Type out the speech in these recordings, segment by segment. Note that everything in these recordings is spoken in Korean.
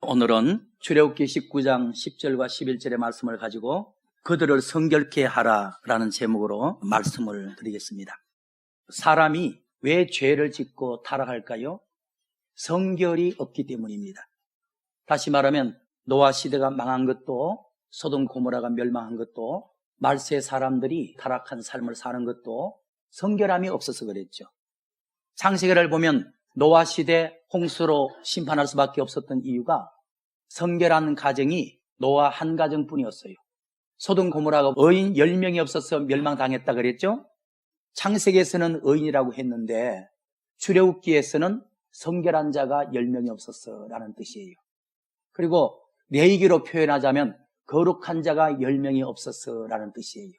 오늘은 출애굽기 19장 10절과 11절의 말씀을 가지고 그들을 성결케 하라라는 제목으로 말씀을 드리겠습니다. 사람이 왜 죄를 짓고 타락할까요? 성결이 없기 때문입니다. 다시 말하면 노아 시대가 망한 것도, 소돔 고모라가 멸망한 것도, 말세 사람들이 타락한 삶을 사는 것도 성결함이 없어서 그랬죠. 창세기를 보면 노아 시대 홍수로 심판할 수밖에 없었던 이유가 성결한 가정이 노아 한 가정뿐이었어요. 소돔 고모라가 의인 10명이 없어서 멸망당했다 그랬죠. 창세기에서는 의인이라고 했는데 출애굽기에서는 성결한 자가 10명이 없었어라는 뜻이에요. 그리고 레위기로 표현하자면 거룩한 자가 10명이 없었어라는 뜻이에요.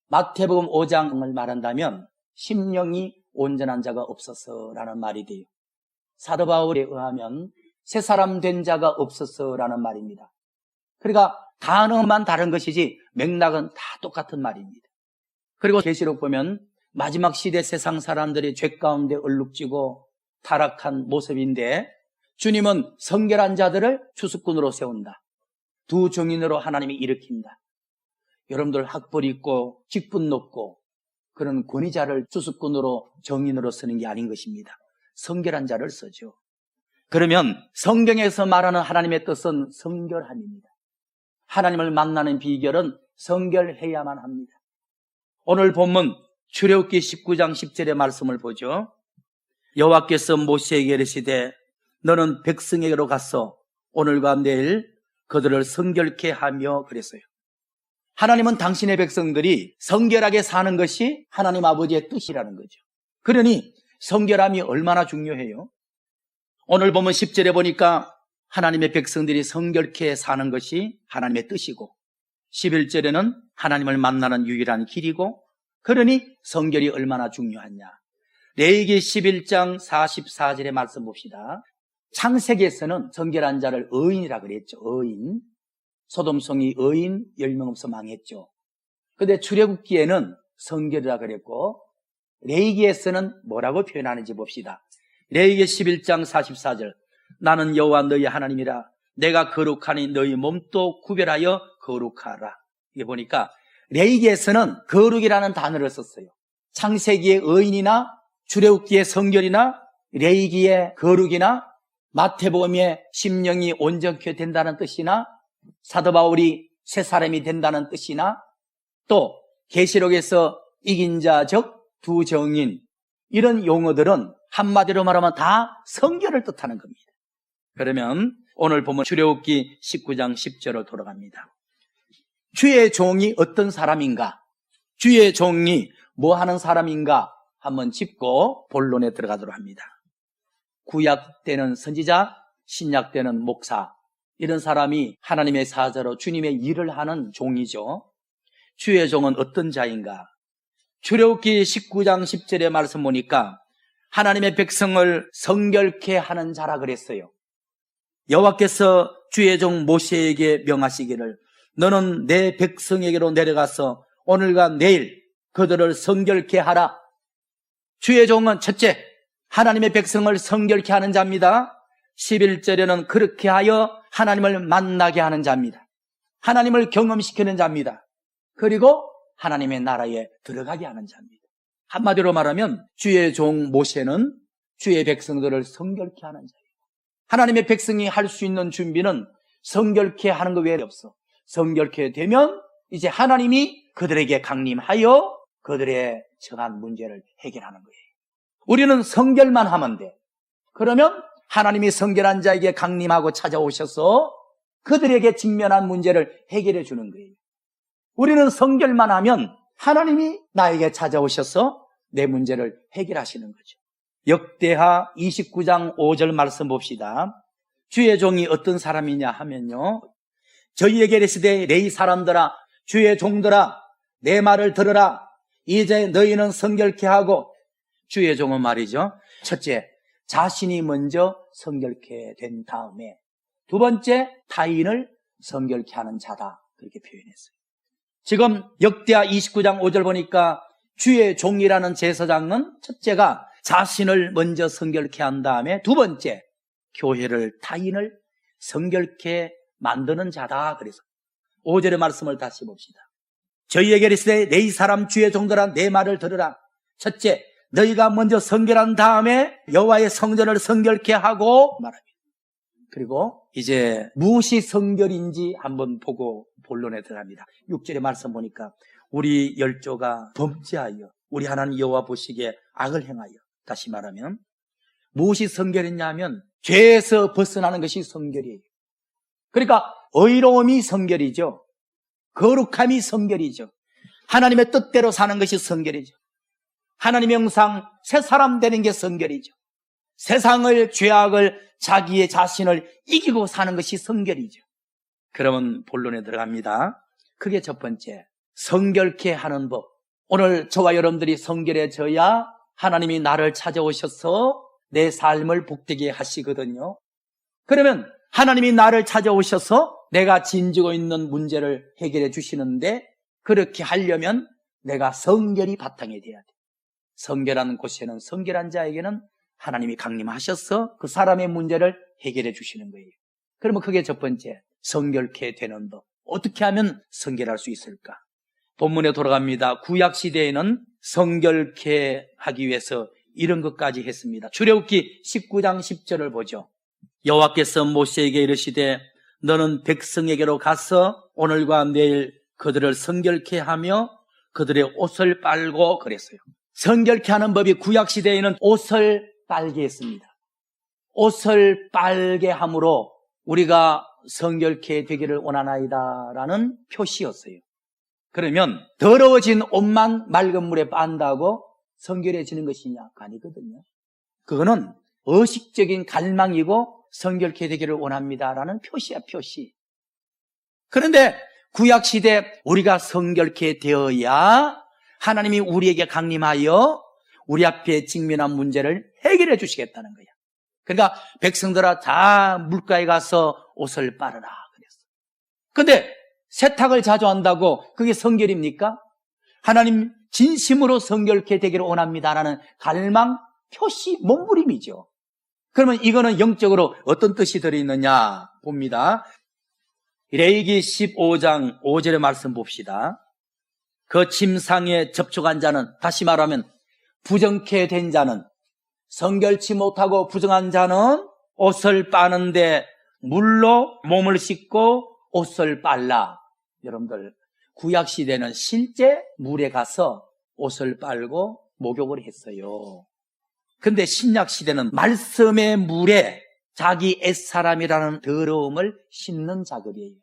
마태복음 5장을 말한다면 심령이 온전한 자가 없었어라는 말이 돼요. 사도 바울에 의하면 새 사람 된 자가 없었어라는 말입니다. 그러니까 단어만 다른 것이지 맥락은 다 똑같은 말입니다. 그리고 계시록 보면 마지막 시대 세상 사람들이 죄 가운데 얼룩지고 타락한 모습인데 주님은 성결한 자들을 추수꾼으로 세운다. 두 정인으로 하나님이 일으킨다. 여러분들 학벌 있고 직분 높고 그런 권위자를 추수꾼으로 정인으로 쓰는 게 아닌 것입니다. 성결한 자를 쓰죠. 그러면 성경에서 말하는 하나님의 뜻은 성결함입니다. 하나님을 만나는 비결은 성결해야만 합니다. 오늘 본문 출애굽기 19장 10절의 말씀을 보죠. 여호와께서 모세에게 이르시되 너는 백성에게로 가서 오늘과 내일 그들을 성결케 하며 그랬어요. 하나님은 당신의 백성들이 성결하게 사는 것이 하나님 아버지의 뜻이라는 거죠. 그러니 성결함이 얼마나 중요해요? 오늘 보면 10절에 보니까 하나님의 백성들이 성결케 사는 것이 하나님의 뜻이고 11절에는 하나님을 만나는 유일한 길이고 그러니 성결이 얼마나 중요하냐. 레위기 11장 44절의 말씀 봅시다. 창세기에서는 성결한 자를 의인이라 그랬죠. 의인. 소돔성이 의인 10명 없어 망했죠. 그런데 출애굽기에는 성결이라 그랬고 레위기에서는 뭐라고 표현하는지 봅시다. 레위기 11장 44절 나는 여호와 너희 하나님이라 내가 거룩하니 너희 몸도 구별하여 거룩하라. 이게 보니까 레위기에서는 거룩이라는 단어를 썼어요. 창세기의 의인이나 출애굽기의 성결이나 레위기의 거룩이나 마태복음의 심령이 온전케 된다는 뜻이나 사도 바울이 새 사람이 된다는 뜻이나 또 계시록에서 이긴 자 즉 두 정인 이런 용어들은 한마디로 말하면 다 성결을 뜻하는 겁니다. 그러면 오늘 보면 출애굽기 19장 10절로 돌아갑니다. 주의 종이 어떤 사람인가? 주의 종이 뭐 하는 사람인가? 한번 짚고 본론에 들어가도록 합니다. 구약 때는 선지자, 신약 때는 목사 이런 사람이 하나님의 사자로 주님의 일을 하는 종이죠. 주의 종은 어떤 자인가? 출애굽기 19장 10절의 말씀 보니까 하나님의 백성을 성결케 하는 자라 그랬어요. 여호와께서 주의 종 모세에게 명하시기를 너는 내 백성에게로 내려가서 오늘과 내일 그들을 성결케 하라. 주의 종은 첫째 하나님의 백성을 성결케 하는 자입니다. 11절에는 그렇게 하여 하나님을 만나게 하는 자입니다. 하나님을 경험시키는 자입니다. 그리고 하나님의 나라에 들어가게 하는 자입니다. 한마디로 말하면 주의 종 모세는 주의 백성들을 성결케 하는 자예요. 하나님의 백성이 할 수 있는 준비는 성결케 하는 것 외에 없어. 성결케 되면 이제 하나님이 그들에게 강림하여 그들의 정한 문제를 해결하는 거예요. 우리는 성결만 하면 돼. 그러면 하나님이 성결한 자에게 강림하고 찾아오셔서 그들에게 직면한 문제를 해결해 주는 거예요. 우리는 성결만 하면 하나님이 나에게 찾아오셔서 내 문제를 해결하시는 거죠. 역대하 29장 5절 말씀 봅시다. 주의 종이 어떤 사람이냐 하면요. 저희에게 이르시되 레위 사람들아 주의 종들아 내 말을 들으라. 이제 너희는 성결케 하고 주의 종은 말이죠. 첫째, 자신이 먼저 성결케 된 다음에 두 번째, 타인을 성결케 하는 자다. 그렇게 표현했어요. 지금 역대하 29장 5절 보니까 주의 종이라는 제사장은 첫째가 자신을 먼저 성결케 한 다음에 두 번째, 교회를 타인을 성결케 만드는 자다. 그래서 5절의 말씀을 다시 봅시다. 저희에게 이르시되 내 이 사람 주의 종들아 내 말을 들으라. 첫째, 너희가 먼저 성결한 다음에 여호와의 성전을 성결케 하고 말합니다. 그리고 이제 무엇이 성결인지 한번 보고 본론에 들어갑니다. 6절의 말씀 보니까 우리 열조가 범죄하여 우리 하나님 여호와 보시기에 악을 행하여, 다시 말하면 무엇이 성결이냐 하면 죄에서 벗어나는 것이 성결이에요. 그러니까 의로움이 성결이죠. 거룩함이 성결이죠. 하나님의 뜻대로 사는 것이 성결이죠. 하나님의 형상 새 사람 되는 게 성결이죠. 세상을, 죄악을, 자기의 자신을 이기고 사는 것이 성결이죠. 그러면 본론에 들어갑니다. 그게 첫 번째, 성결케 하는 법. 오늘 저와 여러분들이 성결해져야 하나님이 나를 찾아오셔서 내 삶을 복되게 하시거든요. 그러면 하나님이 나를 찾아오셔서 내가 진지고 있는 문제를 해결해 주시는데, 그렇게 하려면 내가 성결이 바탕이 돼야 돼. 성결한 곳에는, 성결한 자에게는 하나님이 강림하셔서 그 사람의 문제를 해결해 주시는 거예요. 그러면 그게 첫 번째, 성결케 되는 법. 어떻게 하면 성결할 수 있을까? 본문에 돌아갑니다. 구약시대에는 성결케 하기 위해서 이런 것까지 했습니다. 출애굽기 19장 10절을 보죠. 여호와께서 모세에게 이르시되 너는 백성에게로 가서 오늘과 내일 그들을 성결케 하며 그들의 옷을 빨고, 그랬어요. 성결케 하는 법이 구약시대에는 옷을 빨게 했습니다. 옷을 빨게 함으로 우리가 성결케 되기를 원하나이다 라는 표시였어요. 그러면 더러워진 옷만 맑은 물에 빤다고 성결해지는 것이냐? 아니거든요. 그거는 의식적인 갈망이고 성결케 되기를 원합니다라는 표시야, 표시. 그런데 구약시대 우리가 성결케 되어야 하나님이 우리에게 강림하여 우리 앞에 직면한 문제를 해결해 주시겠다는 거야. 그러니까 백성들아 다 물가에 가서 옷을 빨아라 그랬어. 근데 세탁을 자주 한다고 그게 성결입니까? 하나님 진심으로 성결케 되기를 원합니다라는 갈망, 표시, 몸부림이죠. 그러면 이거는 영적으로 어떤 뜻이 들어있느냐 봅니다. 레위기 15장 5절의 말씀 봅시다. 그 침상에 접촉한 자는, 다시 말하면 부정케 된 자는, 성결치 못하고 부정한 자는 옷을 빠는데 물로 몸을 씻고 옷을 빨라. 여러분들, 구약시대는 실제 물에 가서 옷을 빨고 목욕을 했어요. 근데 신약시대는 말씀의 물에 자기 옛사람이라는 더러움을 씻는 작업이에요.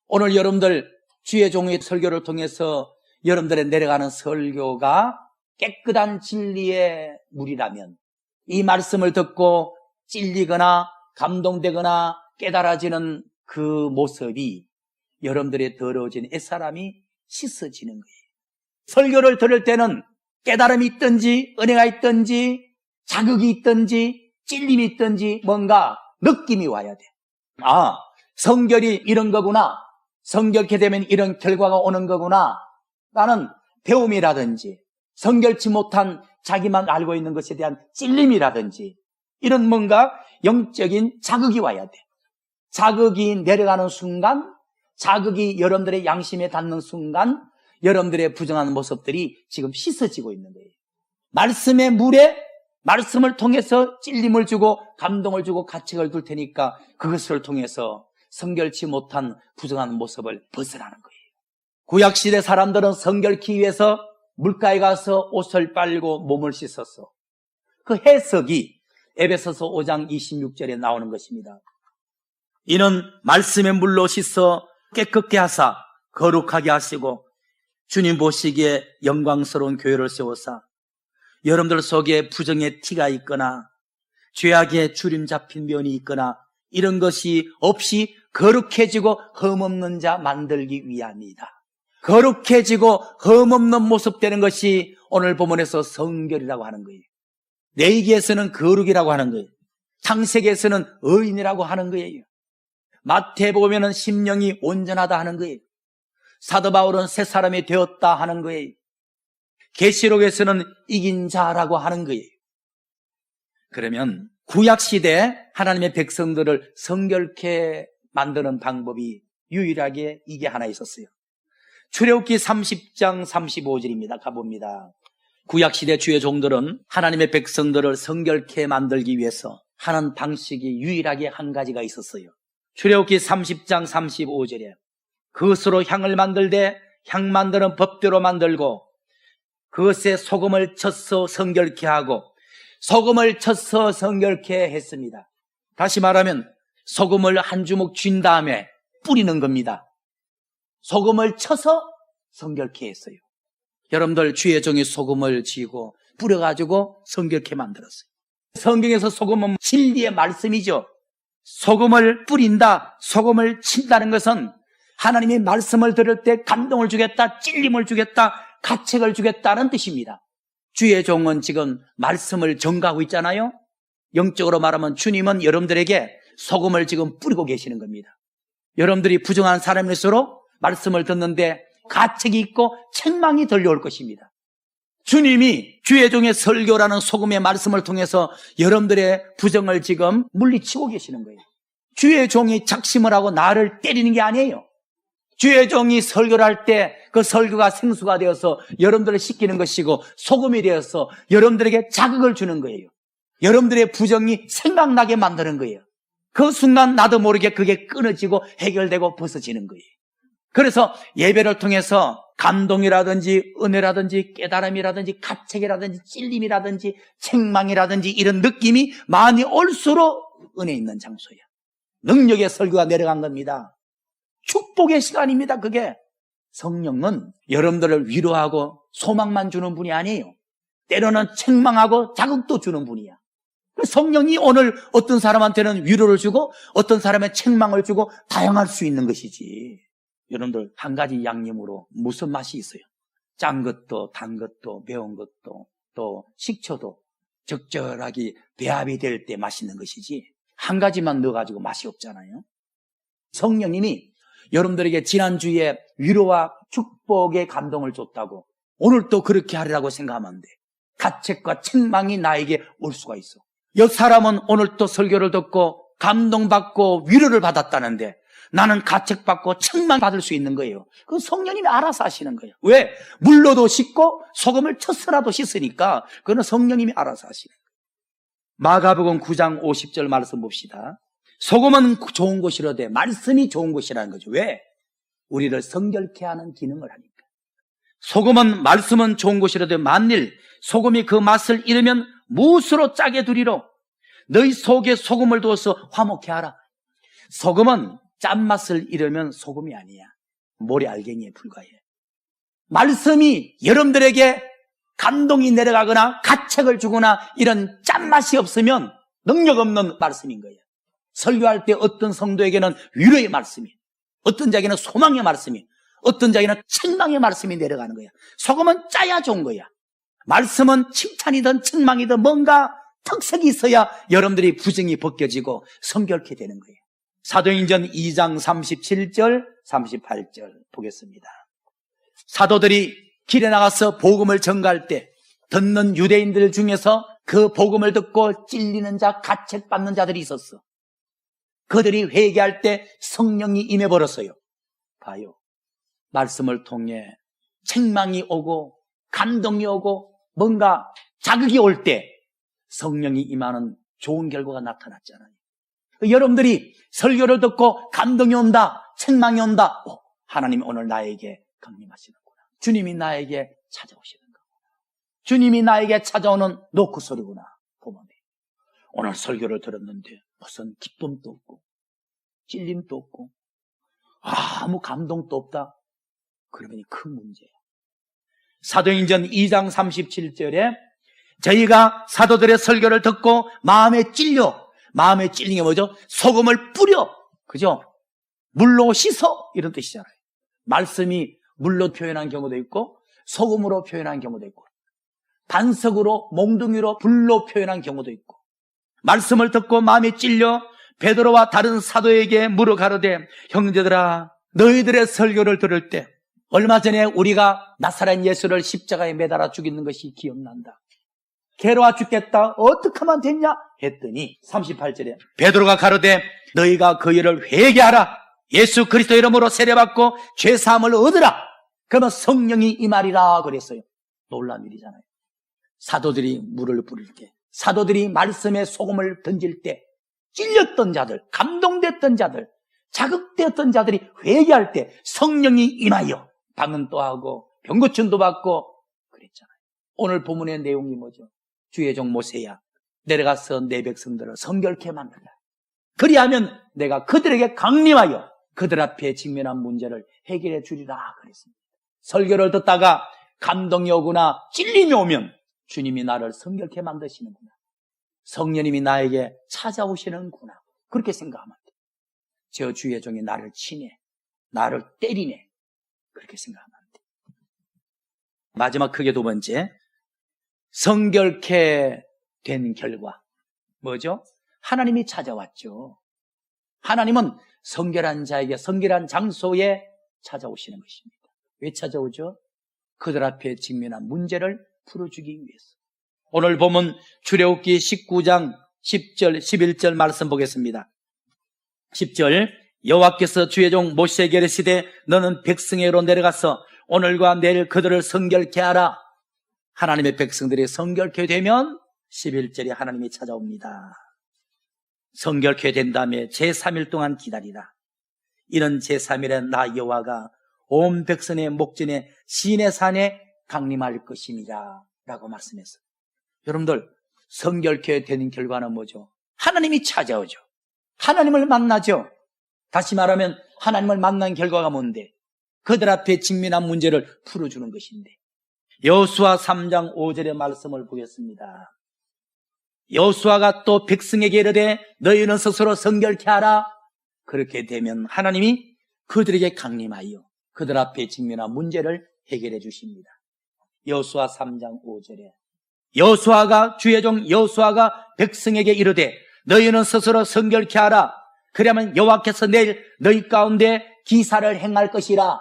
오늘 여러분들 주의 종의 설교를 통해서 여러분들의 내려가는 설교가 깨끗한 진리의 물이라면, 이 말씀을 듣고 찔리거나 감동되거나 깨달아지는 그 모습이 여러분들의 더러워진 옛사람이 씻어지는 거예요. 설교를 들을 때는 깨달음이 있든지 은혜가 있든지 자극이 있든지 찔림이 있든지 뭔가 느낌이 와야 돼. 아, 성결이 이런 거구나. 성결케 되면 이런 결과가 오는 거구나. 나는 배움이라든지 성결치 못한 자기만 알고 있는 것에 대한 찔림이라든지 이런 뭔가 영적인 자극이 와야 돼. 자극이 내려가는 순간, 자극이 여러분들의 양심에 닿는 순간 여러분들의 부정한 모습들이 지금 씻어지고 있는 거예요. 말씀의 물에 말씀을 통해서 찔림을 주고 감동을 주고 가책을 둘 테니까 그것을 통해서 성결치 못한 부정한 모습을 벗어나는 거예요. 구약시대 사람들은 성결케 위해서 물가에 가서 옷을 빨고 몸을 씻었어. 그 해석이 에베소서 5장 26절에 나오는 것입니다. 이는 말씀의 물로 씻어 깨끗게 하사 거룩하게 하시고 주님 보시기에 영광스러운 교회를 세우사 여러분들 속에 부정의 티가 있거나 죄악의 주림 잡힌 면이 있거나 이런 것이 없이 거룩해지고 흠없는 자 만들기 위함이다. 거룩해지고 흠없는 모습 되는 것이 오늘 본문에서 성결이라고 하는 거예요. 레위기에서는 거룩이라고 하는 거예요. 창세기에서는 의인이라고 하는 거예요. 마태복음에는 심령이 온전하다 하는 거예요. 사도 바울은 새 사람이 되었다 하는 거예요. 계시록에서는 이긴 자라고 하는 거예요. 그러면 구약시대 하나님의 백성들을 성결케 만드는 방법이 유일하게 이게 하나 있었어요. 출애굽기 30장 35절입니다. 가봅니다. 구약시대 주의 종들은 하나님의 백성들을 성결케 만들기 위해서 하는 방식이 유일하게 한 가지가 있었어요. 출애굽기 30장 35절에 그것으로 향을 만들되 향 만드는 법대로 만들고 그것에 소금을 쳐서 성결케 하고 소금을 쳐서 성결케 했습니다. 다시 말하면 소금을 한 주먹 쥔 다음에 뿌리는 겁니다. 소금을 쳐서 성결케 했어요. 여러분들 주의 종이 소금을 쥐고 뿌려가지고 성결케 만들었어요. 성경에서 소금은 진리의 말씀이죠. 소금을 뿌린다, 소금을 친다는 것은 하나님의 말씀을 들을 때 감동을 주겠다, 찔림을 주겠다, 가책을 주겠다는 뜻입니다. 주의 종은 지금 말씀을 전가하고 있잖아요. 영적으로 말하면 주님은 여러분들에게 소금을 지금 뿌리고 계시는 겁니다. 여러분들이 부정한 사람일수록 말씀을 듣는데 가책이 있고 책망이 들려올 것입니다. 주님이 주의 종의 설교라는 소금의 말씀을 통해서 여러분들의 부정을 지금 물리치고 계시는 거예요. 주의 종이 작심을 하고 나를 때리는 게 아니에요. 주의 종이 설교를 할 때 그 설교가 생수가 되어서 여러분들을 씻기는 것이고 소금이 되어서 여러분들에게 자극을 주는 거예요. 여러분들의 부정이 생각나게 만드는 거예요. 그 순간 나도 모르게 그게 끊어지고 해결되고 벗어지는 거예요. 그래서 예배를 통해서 감동이라든지 은혜라든지 깨달음이라든지 가책이라든지 찔림이라든지 책망이라든지 이런 느낌이 많이 올수록 은혜 있는 장소야. 능력의 설교가 내려간 겁니다. 축복의 시간입니다. 그게 성령은 여러분들을 위로하고 소망만 주는 분이 아니에요. 때로는 책망하고 자극도 주는 분이야. 성령이 오늘 어떤 사람한테는 위로를 주고 어떤 사람의 책망을 주고 다양할 수 있는 것이지. 여러분들 한 가지 양념으로 무슨 맛이 있어요? 짠 것도 단 것도 매운 것도 또 식초도 적절하게 배합이 될 때 맛있는 것이지 한 가지만 넣어가지고 맛이 없잖아요. 성령님이 여러분들에게 지난주에 위로와 축복의 감동을 줬다고 오늘 또 그렇게 하리라고 생각하면 안 돼. 가책과 책망이 나에게 올 수가 있어. 이 사람은 오늘 또 설교를 듣고 감동받고 위로를 받았다는데 나는 가책받고 책망받을 수 있는 거예요. 그건 성령님이 알아서 하시는 거예요. 왜? 물로도 씻고 소금을 쳐서라도 씻으니까 그건 성령님이 알아서 하시는 거예요. 마가복음 9장 50절 말씀 봅시다. 소금은 좋은 곳이라되 말씀이 좋은 곳이라는 거죠. 왜? 우리를 성결케 하는 기능을 하니까. 소금은 말씀은 좋은 곳이라되 만일 소금이 그 맛을 잃으면 무엇으로 짜게 두리로? 너희 속에 소금을 두어서 화목케 하라. 소금은 짠맛을 잃으면 소금이 아니야. 모래 알갱이에 불과해. 말씀이 여러분들에게 감동이 내려가거나 가책을 주거나 이런 짠맛이 없으면 능력 없는 말씀인 거예요. 설교할 때 어떤 성도에게는 위로의 말씀이, 어떤 자에게는 소망의 말씀이, 어떤 자에게는 책망의 말씀이 내려가는 거야. 소금은 짜야 좋은 거야. 말씀은 칭찬이든 책망이든 뭔가 특색이 있어야 여러분들이 부정이 벗겨지고 성결케 되는 거예요. 사도행전 2장 37절 38절 보겠습니다. 사도들이 길에 나가서 복음을 전가할 때 듣는 유대인들 중에서 그 복음을 듣고 찔리는 자, 가책받는 자들이 있었어. 그들이 회개할 때 성령이 임해버렸어요. 봐요. 말씀을 통해 책망이 오고 감동이 오고 뭔가 자극이 올 때 성령이 임하는 좋은 결과가 나타났잖아요. 여러분들이 설교를 듣고 감동이 온다, 책망이 온다. 하나님이 오늘 나에게 강림하시는구나. 주님이 나에게 찾아오시는 거구나. 주님이 나에게 찾아오는 노크 소리구나. 보면 오늘 설교를 들었는데 무슨 기쁨도 없고 찔림도 없고 아무 감동도 없다. 그러면 큰 문제예요. 사도행전 2장 37절에 저희가 사도들의 설교를 듣고 마음에 찔린 게 뭐죠? 소금을 뿌려. 그죠? 물로 씻어. 이런 뜻이잖아요. 말씀이 물로 표현한 경우도 있고 소금으로 표현한 경우도 있고 반석으로 몽둥이로 불로 표현한 경우도 있고 말씀을 듣고 마음에 찔려 베드로와 다른 사도에게 물어 가로되 형제들아 너희들의 설교를 들을 때 얼마 전에 우리가 나사렛 예수를 십자가에 매달아 죽이는 것이 기억난다. 괴로워 죽겠다. 어떻게 하면 됐냐? 했더니 38절에 베드로가 가로되 너희가 그 일을 회개하라. 예수 그리스도 이름으로 세례받고 죄사함을 얻으라. 그러면 성령이 임하리라 그랬어요. 놀라운 일이잖아요. 사도들이 물을 뿌릴 때, 사도들이 말씀에 소금을 던질 때, 찔렸던 자들, 감동됐던 자들, 자극되었던 자들이 회개할 때 성령이 임하여 방언도 하고 병고침도 받고 그랬잖아요. 오늘 본문의 내용이 뭐죠? 주의 종 모세야 내려가서 내 백성들을 성결케 만들라. 그리하면 내가 그들에게 강림하여 그들 앞에 직면한 문제를 해결해 주리라 그랬습니다. 설교를 듣다가 감동이 오거나 찔림이 오면 주님이 나를 성결케 만드시는구나. 성령님이 나에게 찾아오시는구나. 그렇게 생각하면 돼요. 저 주의 종이 나를 치네, 나를 때리네. 그렇게 생각하면 돼요. 마지막 크게 두 번째, 성결케 된 결과 뭐죠? 하나님이 찾아왔죠. 하나님은 성결한 자에게 성결한 장소에 찾아오시는 것입니다. 왜 찾아오죠? 그들 앞에 직면한 문제를 풀어주기 위해서. 오늘 보면 출애굽기 19장 10절 11절 말씀 보겠습니다. 10절 여호와께서 주의 종 모세에게 이르시되 너는 백성에게로 내려가서 오늘과 내일 그들을 성결케 하라. 하나님의 백성들이 성결케 되면 11절에 하나님이 찾아옵니다. 성결케 된 다음에 제3일 동안 기다리라. 이런 제3일에 나 여호와가 온 백성의 목전에 시내산에 강림할 것이니라 라고 말씀했어요. 여러분들 성결케 되는 결과는 뭐죠? 하나님이 찾아오죠. 하나님을 만나죠. 다시 말하면 하나님을 만난 결과가 뭔데? 그들 앞에 직면한 문제를 풀어주는 것인데, 여호수아 3장 5절의 말씀을 보겠습니다. 여호수아가 또 백성에게 이르되 너희는 스스로 성결케 하라. 그렇게 되면 하나님이 그들에게 강림하여 그들 앞에 직면한 문제를 해결해 주십니다. 여호수아 3장 5절에 여호수아가 주의 종 여호수아가 백성에게 이르되 너희는 스스로 성결케 하라. 그러면 여호와께서 내일 너희 가운데 기사를 행할 것이라.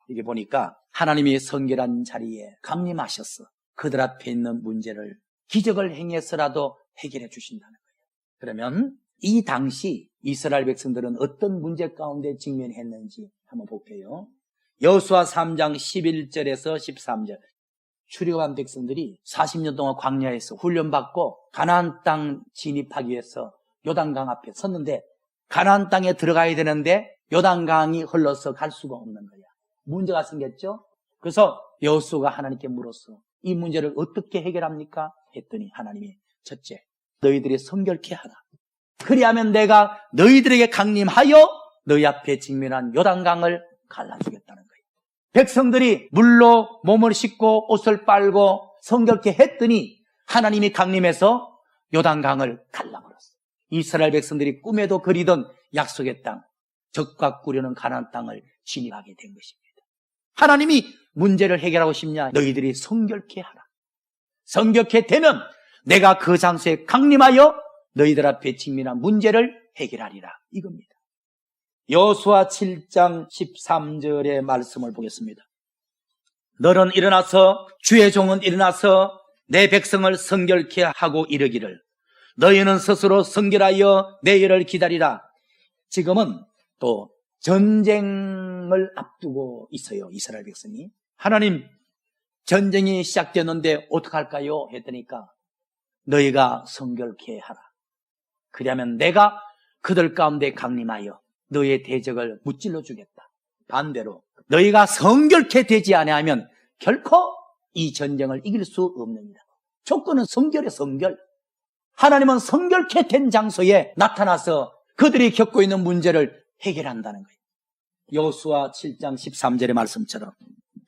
이게 보니까 하나님이 성결한 자리에 강림하셨어. 그들 앞에 있는 문제를 기적을 행해서라도 해결해 주신다는 거예요. 그러면 이 당시 이스라엘 백성들은 어떤 문제 가운데 직면했는지 한번 볼게요. 여호수아 3장 11절에서 13절. 출애굽한 백성들이 40년 동안 광야에서 훈련받고 가나안 땅 진입하기 위해서 요단강 앞에 섰는데 가나안 땅에 들어가야 되는데 요단강이 흘러서 갈 수가 없는 거야. 문제가 생겼죠. 그래서 여호수아가 하나님께 물었어. 이 문제를 어떻게 해결합니까? 했더니 하나님이 첫째, 너희들이 성결케 하라. 그리하면 내가 너희들에게 강림하여 너희 앞에 직면한 요단강을 갈라주겠다는 거예요. 백성들이 물로 몸을 씻고 옷을 빨고 성결케 했더니 하나님이 강림해서 요단강을 갈라버렸어요. 이스라엘 백성들이 꿈에도 그리던 약속의 땅, 적과 꾸려는 가나안 땅을 진입하게 된 것입니다. 하나님이 문제를 해결하고 싶냐? 너희들이 성결케 하라. 성결케 되면 내가 그 장소에 강림하여 너희들 앞에 직면한 문제를 해결하리라. 이겁니다. 여호수아 7장 13절의 말씀을 보겠습니다. 너는 일어나서 주의 종은 일어나서 내 백성을 성결케 하고 이르기를 너희는 스스로 성결하여 내일을 기다리라. 지금은 또 전쟁을 앞두고 있어요. 이스라엘 백성이. 하나님, 전쟁이 시작됐는데 어떡할까요? 했더니까 너희가 성결케 하라. 그러면 내가 그들 가운데 강림하여 너희의 대적을 무찔러 주겠다. 반대로 너희가 성결케 되지 아니하면 결코 이 전쟁을 이길 수 없느니라. 조건은 성결의 성결. 하나님은 성결케 된 장소에 나타나서 그들이 겪고 있는 문제를 해결한다는 거예요. 여호수아 7장 13절의 말씀처럼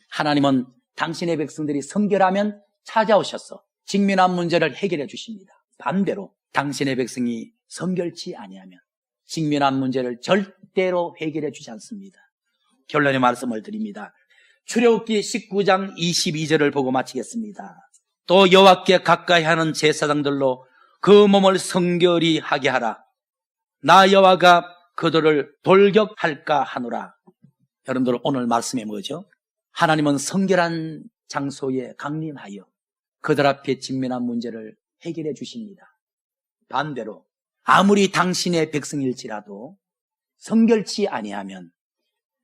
하나님은 당신의 백성들이 성결하면 찾아오셔서 직면한 문제를 해결해 주십니다. 반대로 당신의 백성이 성결치 아니하면 직면한 문제를 절대로 해결해 주지 않습니다. 결론의 말씀을 드립니다. 출애굽기 19장 22절을 보고 마치겠습니다. 또 여호와께 가까이 하는 제사장들로 그 몸을 성결히 하게 하라. 나 여호와가 그들을 돌격할까 하노라. 여러분들 오늘 말씀이 뭐죠? 하나님은 성결한 장소에 강림하여 그들 앞에 직면한 문제를 해결해 주십니다. 반대로 아무리 당신의 백성일지라도 성결치 아니하면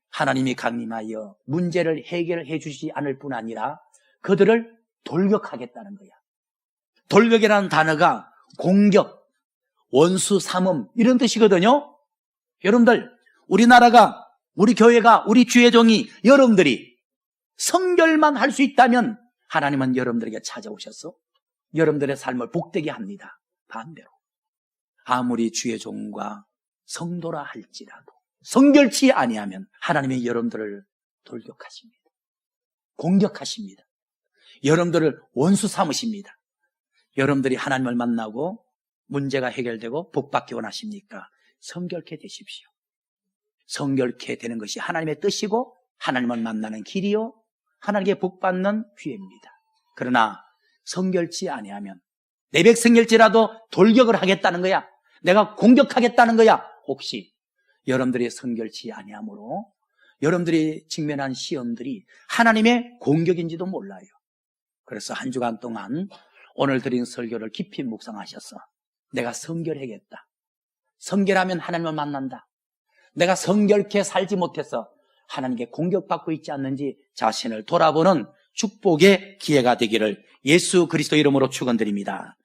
하나님이 강림하여 문제를 해결해 주시지 않을 뿐 아니라 그들을 돌격하겠다는 거야. 돌격이라는 단어가 공격, 원수 삼음 이런 뜻이거든요. 여러분들, 우리나라가, 우리 교회가, 우리 주의 종이, 여러분들이 성결만 할 수 있다면 하나님은 여러분들에게 찾아오셔서 여러분들의 삶을 복되게 합니다. 반대로 아무리 주의 종과 성도라 할지라도 성결치 아니하면 하나님이 여러분들을 돌격하십니다. 공격하십니다. 여러분들을 원수 삼으십니다. 여러분들이 하나님을 만나고 문제가 해결되고 복받기 원하십니까? 성결케 되십시오. 성결케 되는 것이 하나님의 뜻이고 하나님을 만나는 길이요 하나님께 복받는 기회입니다. 그러나 성결치 아니하면 내 백성일지라도 돌격을 하겠다는 거야. 내가 공격하겠다는 거야. 혹시 여러분들이 성결치 아니함으로 여러분들이 직면한 시험들이 하나님의 공격인지도 몰라요. 그래서 한 주간 동안 오늘 드린 설교를 깊이 묵상하셔서 내가 성결해야겠다. 성결하면 하나님을 만난다. 내가 성결케 살지 못해서 하나님께 공격받고 있지 않는지 자신을 돌아보는 축복의 기회가 되기를 예수 그리스도 이름으로 축원드립니다.